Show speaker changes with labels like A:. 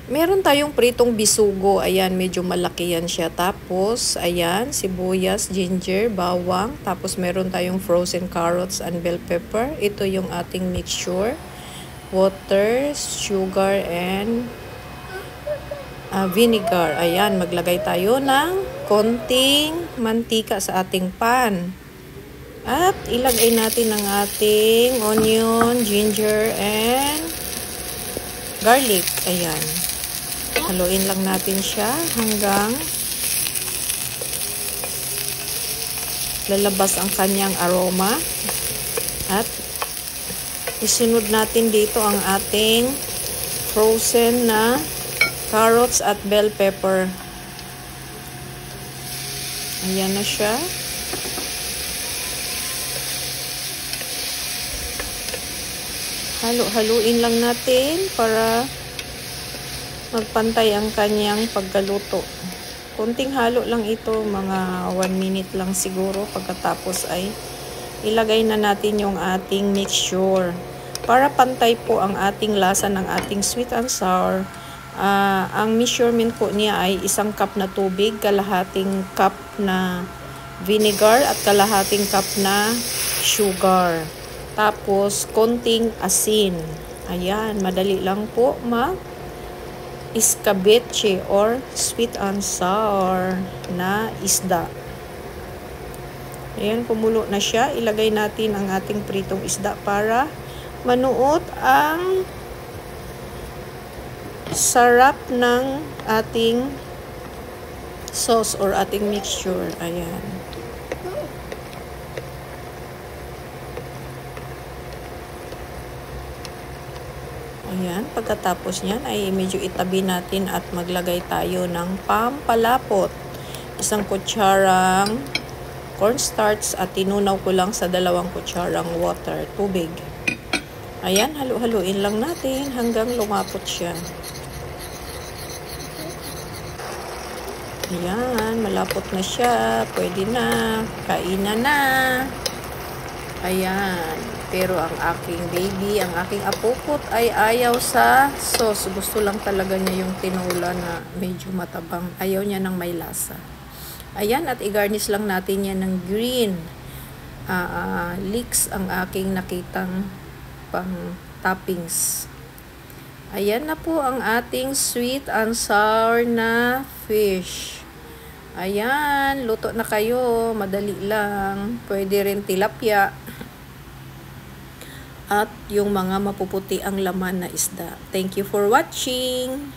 A: Meron tayong pritong bisugo. Ayan, medyo malaki yan siya. Tapos, ayan, sibuyas, ginger, bawang. Tapos, meron tayong frozen carrots and bell pepper. Ito yung ating mixture. Water, sugar, and vinegar. Ayan, maglagay tayo ng konting mantika sa ating pan. At ilagay natin ang ating onion, ginger, and garlic. Ayan. Haluin lang natin siya hanggang lalabas ang kanyang aroma. At isunod natin dito ang ating frozen na carrots at bell pepper. Ayan na siya. Halo-haluin lang natin para magpantay ang kanyang pagkaluto. Kunting halo lang ito, mga 1 minute lang siguro. Pagkatapos ay ilagay na natin yung ating mixture. Para pantay po ang ating lasa ng ating sweet and sour, ang measurement po niya ay 1 cup na tubig, kalahating cup na vinegar at kalahating cup na sugar. Tapos konting asin. Ayan, madali lang po escabeche or sweet and sour na isda. Ayan, kumulo na siya. Ilagay natin ang ating pritong isda para manuot ang sarap ng ating sauce or ating mixture. Ayan. Ayan, pagkatapos niyan ay medyo itabi natin at maglagay tayo ng pampalapot. 1 kutsarang cornstarch at tinunaw ko lang sa 2 kutsarang water, tubig. Ayan, halu-haluin lang natin hanggang lumapot siya. Ayan, malapot na siya. Pwede na. Kainan na. Ayan. Pero ang aking baby, ang aking apukot ay ayaw sa sauce. Gusto lang talaga niya yung tinola na medyo matabang. Ayaw niya ng may lasa. Ayan, at i-garnish lang natin yan ng green leeks ang aking nakitang pang toppings. Ayan na po ang ating sweet and sour na fish. Ayan, luto na kayo. Madali lang. Pwede rin tilapia. At yung mga mapuputi ang laman na isda. Thank you for watching!